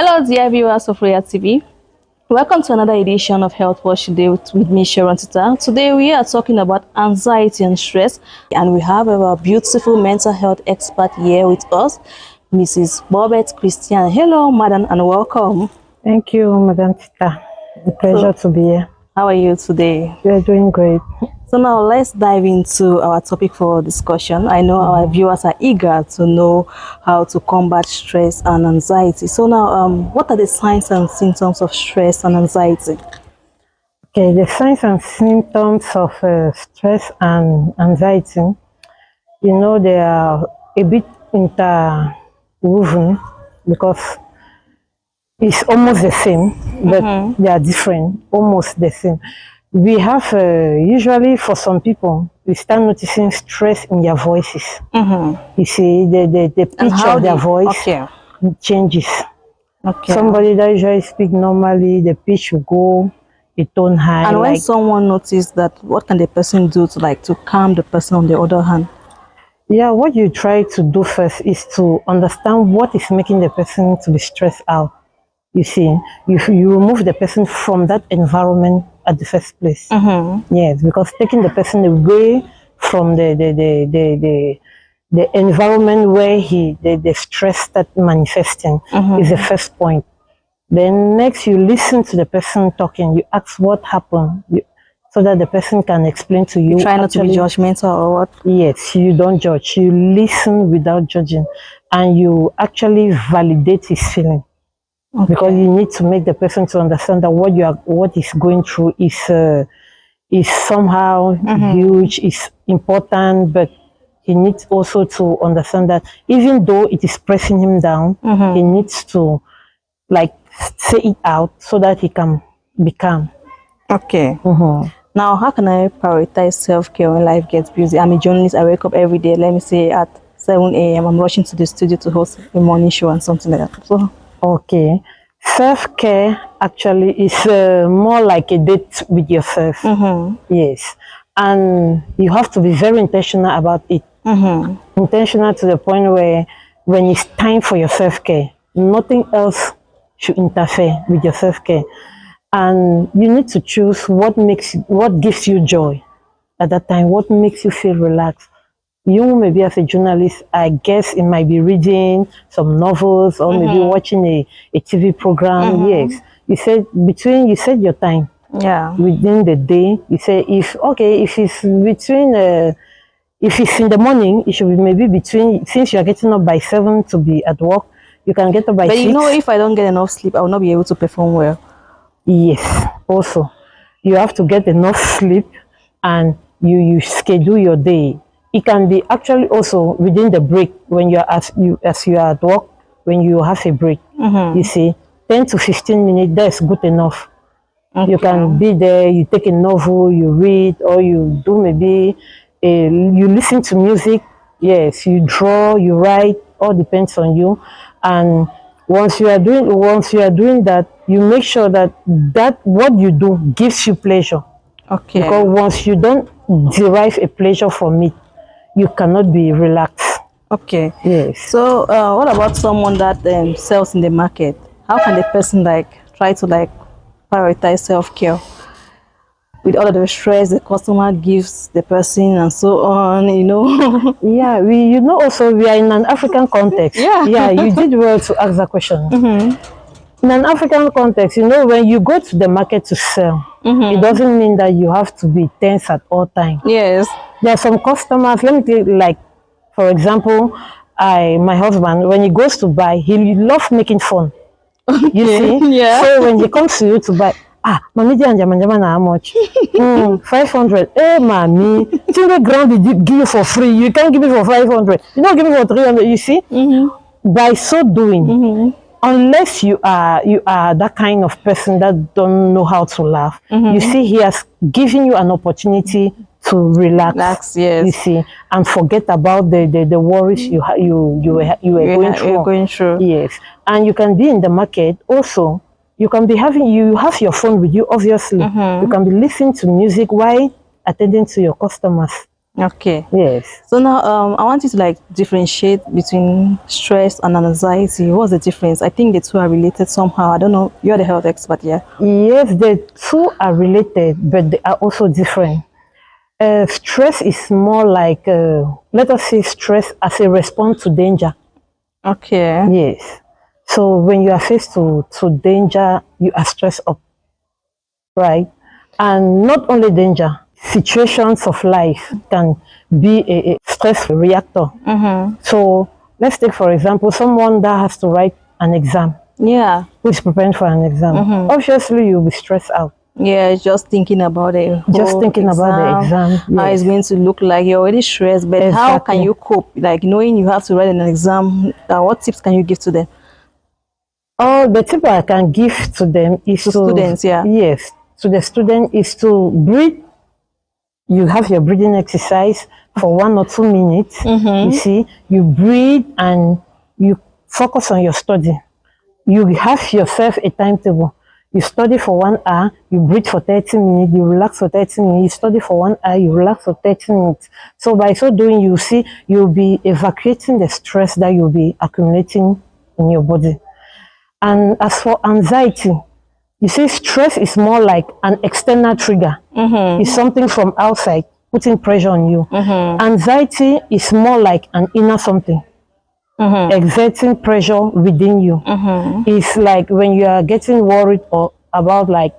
Hello, dear viewers of Royal TV. Welcome to another edition of Health Watch Today with me, Sharon Tita. Today we are talking about anxiety and stress, and we have our beautiful mental health expert here with us, Mrs. Bobette Christian. Hello, madam, and welcome. Thank you, Madam Tita. A pleasure to be here. How are you today? We are doing great. So now let's dive into our topic for discussion. I know our viewers are eager to know how to combat stress and anxiety. So now, what are the signs and symptoms of stress and anxiety? Okay, the signs and symptoms of stress and anxiety, you know, they are a bit interwoven because it's almost the same, but they are different, almost the same. We have, usually for some people, we start noticing stress in their voices. You see, the pitch of their voice changes. Somebody that usually speaks normally, the pitch will go a tone high. And when someone notices that, what can the person do to calm the person on the other hand? Yeah, what you try to do first is to understand what is making the person to be stressed out. You see, you remove the person from that environment at the first place. Yes, because taking the person away from the environment where the stress start manifesting is the first point. Then next, you listen to the person talking. You ask what happened, so that the person can explain to you. Try not to be judgmental or what? Yes, you don't judge. You listen without judging, and you actually validate his feeling. Because you need to make the person to understand that what is going through is somehow huge, is important, but he needs also to understand that even though it is pressing him down, he needs to say it out so that he can be calm. Okay. Now, how can I prioritize self-care when life gets busy? I'm a journalist. I wake up every day. Let me say at 7 a.m. I'm rushing to the studio to host a morning show and something like that. So. Okay, self-care actually is more like a date with yourself. Yes, and you have to be very intentional about it. Intentional to the point where when it's time for your self-care, nothing else should interfere with your self-care. And you need to choose what gives you joy at that time, what makes you feel relaxed. You maybe as a journalist, I guess it might be reading some novels or maybe watching a TV program. Yes, you said your time. Yeah, within the day, you say if it's between if it's in the morning, it should be maybe between, since you are getting up by 7 to be at work, you can get up by 6. But you know, if I don't get enough sleep, I will not be able to perform well. Yes, also you have to get enough sleep, and you schedule your day. It can be actually also within the break when you are as you are at work, when you have a break. You see, 10 to 15 minutes, that's good enough. You can be there, you take a novel, you read, or you do maybe you listen to music. Yes, you draw, you write, all depends on you. And once you are doing that, you make sure that what you do gives you pleasure. Because once you don't derive a pleasure from it, you cannot be relaxed. Yes. So what about someone that sells in the market? How can the person try to prioritize self-care with all of the stress the customer gives the person and so on, you know? Yeah, also we are in an African context. Yeah, you did well to ask that question. In an African context, you know, when you go to the market to sell, it doesn't mean that you have to be tense at all times. Yes. There are some customers, let me take, for example, my husband, when he goes to buy, he loves making fun. You see? Yeah. So when he comes to you to buy, mommy, how much? 500. Hey, mommy, 200 grand we give you for free. You can't give it for 500. You don't give it for 300. You see? By so doing, unless you are that kind of person that don't know how to laugh, you see, he has given you an opportunity to relax. Yes. You see, and forget about the worries you were going through. Yes, and you can be in the market also. You can be you have your phone with you, obviously. You can be listening to music while attending to your customers. Okay. Yes. So now, I want you to like differentiate between stress and anxiety. What's the difference? I think the two are related somehow. I don't know. You're the health expert, yeah. Yes, the two are related, but they are also different. Stress is more like, let us say, stress as a response to danger. Okay. Yes. So when you are faced to danger, you are stressed up, right? And not only danger, situations of life can be a stress reactor. So let's take, for example, someone that has to write an exam, Yeah. who is preparing for an exam. Obviously, you'll be stressed out. Yeah, just thinking about the Just whole thinking about the exam. how it's Yes, going to look like. You're already stressed, but how can exactly. you cope? Like knowing you have to write an exam, what tips can you give to them? All the tip I can give to them is To students, yeah. yes, to the student is to breathe. You have your breathing exercise for 1 or 2 minutes. You see, you breathe and you focus on your study. You have yourself a timetable. You study for 1 hour, you breathe for 30 minutes, you relax for 30 minutes, you study for 1 hour, you relax for 30 minutes. So by so doing, you see, you'll be evacuating the stress that you'll be accumulating in your body. And as for anxiety, you see, stress is more like an external trigger. It's something from outside putting pressure on you. Anxiety is more like an inner something, exerting pressure within you. It's like when you are getting worried or about, like,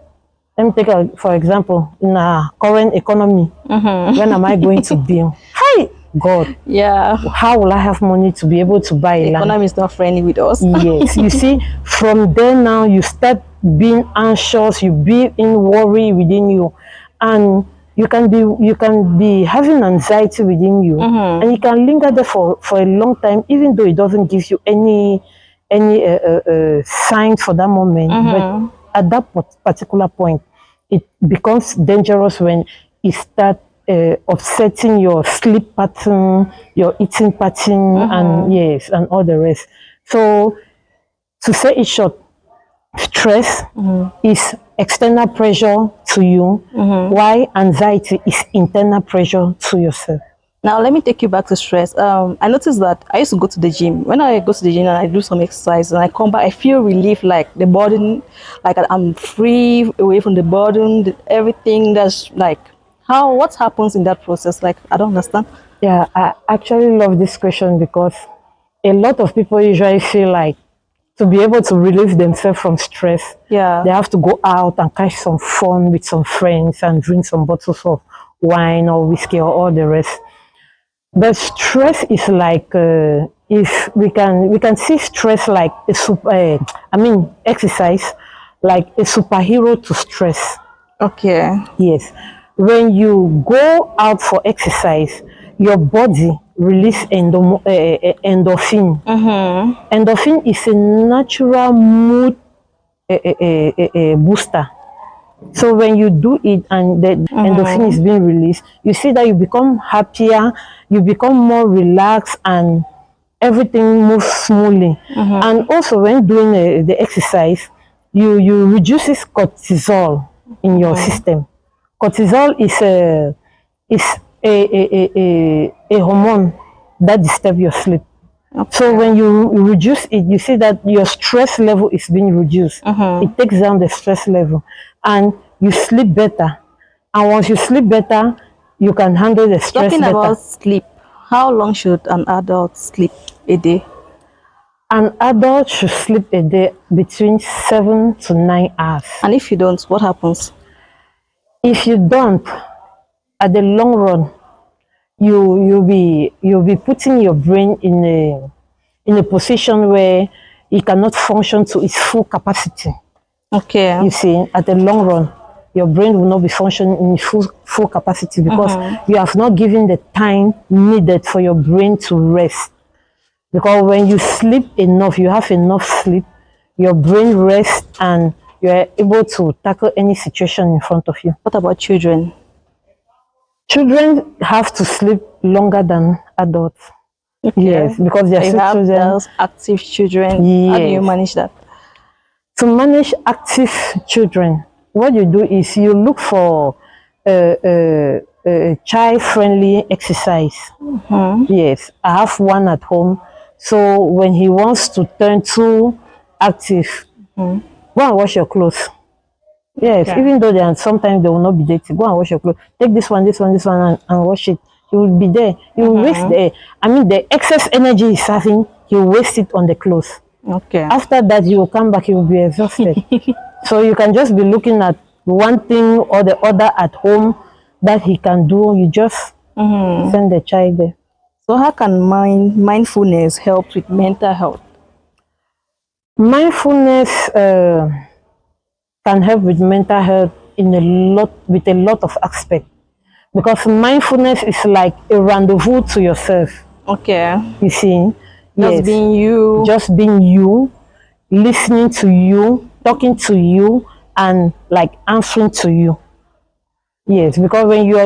let me take for example, in our current economy, when am I going to be? Hi, God, Yeah. how will I have money to be able to buy The land? economy is not friendly with us. Yes, you see, from there now you start being anxious, you be in worry within you, and you can be having anxiety within you, and you can linger there for a long time, even though it doesn't give you any sign for that moment. But at that particular point, it becomes dangerous when it starts upsetting your sleep pattern, your eating pattern, and yes, and all the rest. So, to say it short, stress is external pressure to you, while anxiety is internal pressure to yourself. Now, let me take you back to stress. I noticed that I used to go to the gym. When I go to the gym and I do some exercise and I come back, I feel relief, like the burden, like I'm free away from the burden, everything that's like, what happens in that process? Like, I don't understand. Yeah, I actually love this question because a lot of people usually feel like to be able to relieve themselves from stress, Yeah. they have to go out and catch some fun with some friends and drink some bottles of wine or whiskey or all the rest. But stress is like, if we can see stress like exercise like a superhero to stress. Okay. Yes, when you go out for exercise, your body release endorphin. Endorphin is a natural mood booster. So when you do it and the endorphin is being released, you see that you become happier, you become more relaxed, and everything moves smoothly. And also when doing the exercise, you reduces cortisol in your system. Cortisol is a hormone that disturbs your sleep. Okay. So when you reduce it, you see that your stress level is being reduced. It takes down the stress level, and you sleep better. And once you sleep better, you can handle the stress Talking better. about sleep, how long should an adult sleep a day? An adult should sleep a day between 7 to 9 hours. And if you don't, what happens? If you don't, at the long run, you'll be putting your brain in a position where it cannot function to its full capacity. Okay. You see, at the long run, your brain will not be functioning in full capacity because you have not given the time needed for your brain to rest. Because when you sleep enough, you have enough sleep, your brain rests and you are able to tackle any situation in front of you. What about children? Children have to sleep longer than adults. Okay. Yes, because they are You still have children. those active children. How do you Yes. manage that? To manage active children, what you do is you look for child-friendly exercise. Yes, I have one at home. So when he wants to turn too active, go and wash your clothes. Yes, Okay. even though sometimes they will not be dirty, go and wash your clothes. Take this one, and wash it. He will be there. He will waste the excess energy he's having, he will waste it on the clothes. Okay. After that, he will come back, he will be exhausted. So you can just be looking at one thing or the other at home that he can do. You just send the child there. So how can mindfulness help with mental health? Mindfulness can help with mental health with a lot of aspects, because mindfulness is like a rendezvous to yourself. Okay. You see, Just being you. just being you, listening to you, talking to you, and like answering to you. Yes, because when you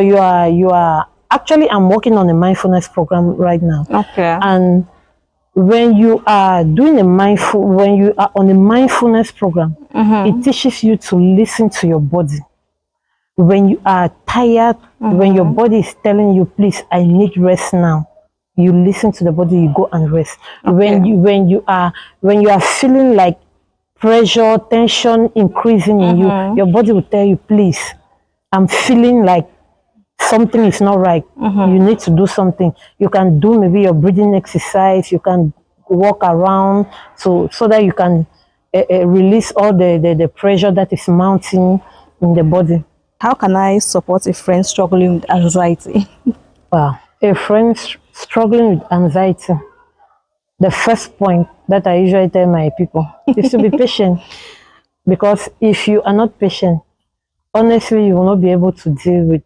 are actually, I'm working on a mindfulness program right now. Okay. And when you are when you are on a mindfulness program, it teaches you to listen to your body. When you are tired, when your body is telling you, please, I need rest now, you listen to the body, you go and rest. Okay. When you are feeling like pressure, tension increasing in you, your body will tell you, please, I'm feeling like something is not right. You need to do something. You can do maybe your breathing exercise, you can walk around so that you can release all the pressure that is mounting in the body. How can I support a friend struggling with anxiety? Wow. A friend struggling with anxiety, the first point that I usually tell my people is to be patient. Because if you are not patient, honestly, you will not be able to deal with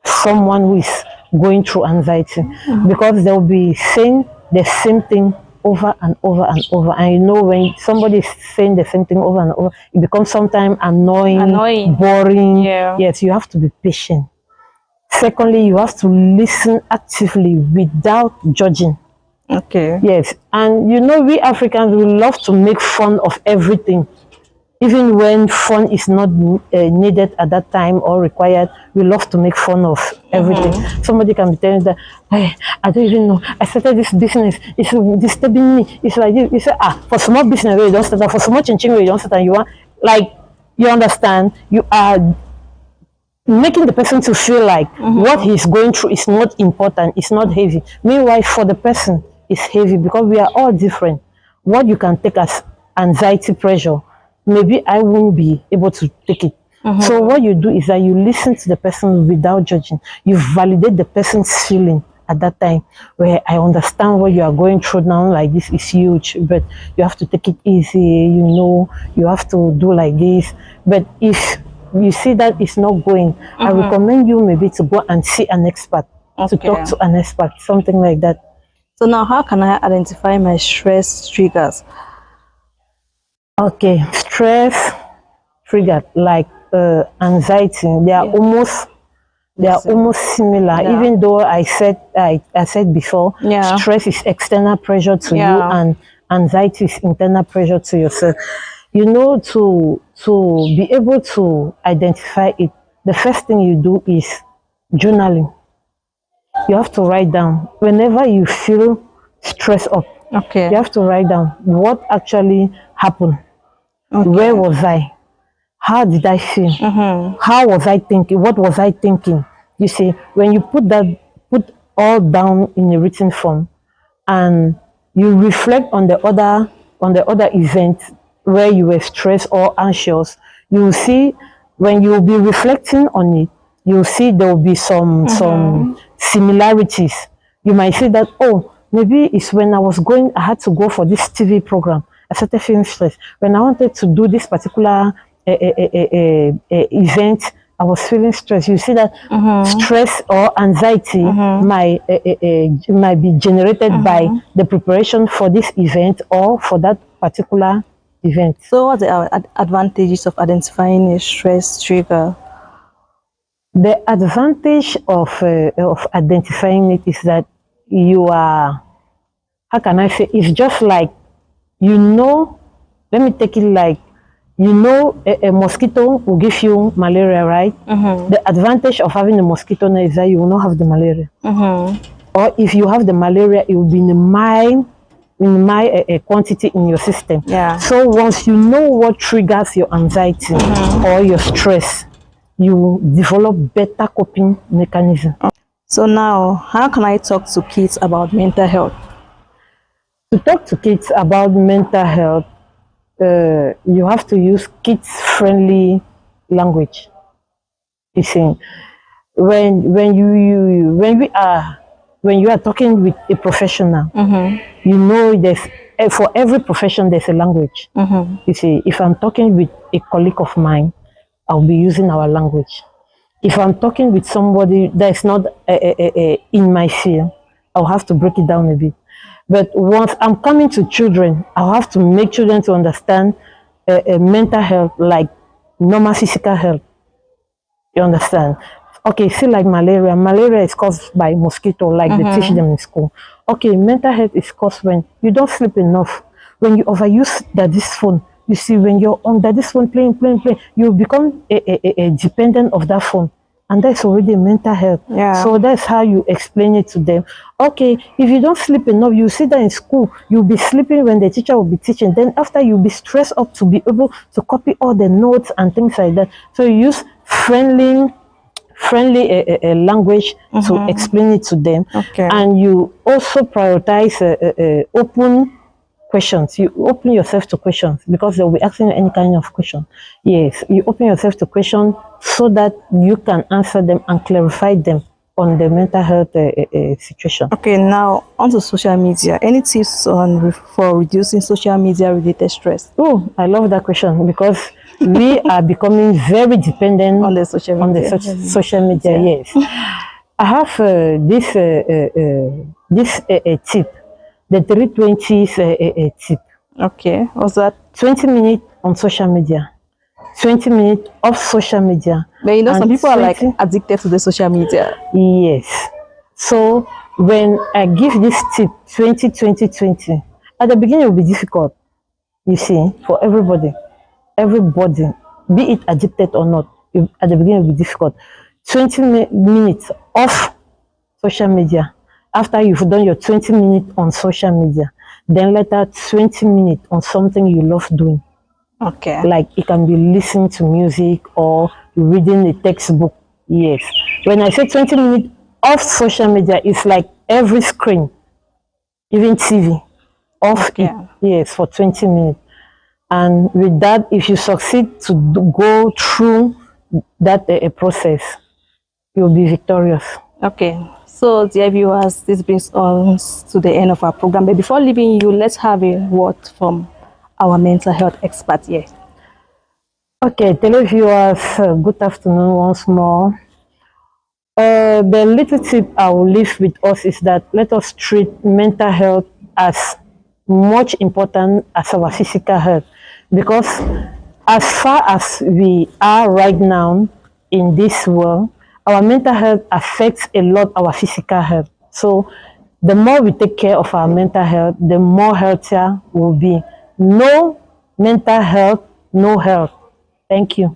someone who is going through anxiety, because they'll be saying the same thing over and over and over. And you know, when somebody is saying the same thing over and over, it becomes sometimes annoying, boring. Yeah. Yes, you have to be patient. Secondly, you have to listen actively without judging. Okay. Yes, and you know, we Africans, we love to make fun of everything. Even when fun is not needed at that time or required, we love to make fun of everything. Somebody can be telling that, hey, I don't even know, I started this business, it's disturbing me, it's like this. You say, for small business, you don't start, for small chin-chin, you don't start, and you want, like, you understand, you are making the person to feel like what he's going through is not important, it's not heavy. Meanwhile, for the person, it's heavy, because we are all different. What you can take as anxiety, pressure, maybe I won't be able to take it. So what you do is that you listen to the person without judging. You validate the person's feeling at that time, where I understand what you are going through now, like this is huge, but you have to take it easy, you know, you have to do like this. But if you see that it's not going, I recommend you maybe to go and see an expert, to talk to an expert, something like that. So now, how can I identify my stress triggers? Okay, stress triggered like anxiety. They are almost similar. Yeah. Even though I said before, stress is external pressure to you, and anxiety is internal pressure to yourself. You know, to be able to identify it, the first thing you do is journaling. You have to write down whenever you feel stressed up. Okay. You have to write down what actually happened. Where was I? How did I feel? How was I thinking? What was I thinking? You see, when you put all down in a written form, and you reflect on the other event where you were stressed or anxious, you will see, when you will be reflecting on it, you will see there will be some similarities. You might say that, oh, maybe it's when I had to go for this TV program, I started feeling stressed. When I wanted to do this particular event, I was feeling stressed. You see that stress or anxiety might be generated by the preparation for this event or for that particular event. So what are the advantages of identifying a stress trigger? The advantage of identifying it is that you are, how can I say, it's just like, you know, let me take it like, You know, a mosquito will give you malaria, right? The advantage of having a mosquito net is that you will not have the malaria. Or if you have the malaria, it will be in a mild quantity in your system. Yeah. So once you know what triggers your anxiety or your stress, you develop better coping mechanism. So now, how can I talk to kids about mental health? To talk to kids about mental health, you have to use kids-friendly language. You see, when you are talking with a professional, you know for every profession there's a language. You see, if I'm talking with a colleague of mine, I'll be using our language. If I'm talking with somebody that's not in my field, I'll have to break it down a bit. But once I'm coming to children, I'll have to make children to understand mental health like normal physical health. You understand? Okay, see, like malaria. Malaria is caused by mosquito, like they teach them in school. Okay, mental health is caused when you don't sleep enough, when you overuse this phone. You see, when you're on this phone playing, you become a dependent of that phone. And that's already mental health. Yeah. So that's how you explain it to them. Okay, if you don't sleep enough, you sit there in school, you'll be sleeping when the teacher will be teaching. Then after, you'll be stressed up to be able to copy all the notes and things like that. So you use friendly language to explain it to them. Okay. And you also prioritize open questions. You open yourself to questions because they'll be asking you any kind of question. Yes, you open yourself to questions so that you can answer them and clarify them on the mental health situation. Okay, now onto social media. Any tips for reducing social media related stress? Oh, I love that question because we are becoming very dependent On the social media. Social media. Yes, I have this tip. The 320 tip. Okay, what's that? 20 minutes on social media, 20 minutes off social media. But you know, some people are like addicted to the social media. Yes. So when I give this tip, 20, at the beginning it will be difficult, you see, for everybody, be it addicted or not, at the beginning it will be difficult. 20 minutes off social media. After you've done your 20 minutes on social media, then later 20 minutes on something you love doing. Okay. Like it can be listening to music or reading a textbook. Yes. When I say 20 minutes off social media, it's like every screen, even TV, off it. Yes, for 20 minutes. And with that, if you succeed to go through that process, you'll be victorious. Okay. So, dear viewers, this brings us to the end of our program. But before leaving you, let's have a word from our mental health expert here. Okay, televiewers, good afternoon once more. The little tip I will leave with us is that let us treat mental health as much important as our physical health, because as far as we are right now in this world, our mental health affects a lot our physical health. So the more we take care of our mental health, the more healthier we'll be. No mental health, no health. Thank you.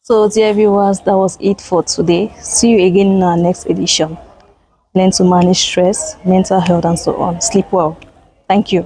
So dear viewers, that was it for today. See you again in our next edition. Learn to manage stress, mental health, and so on. Sleep well. Thank you.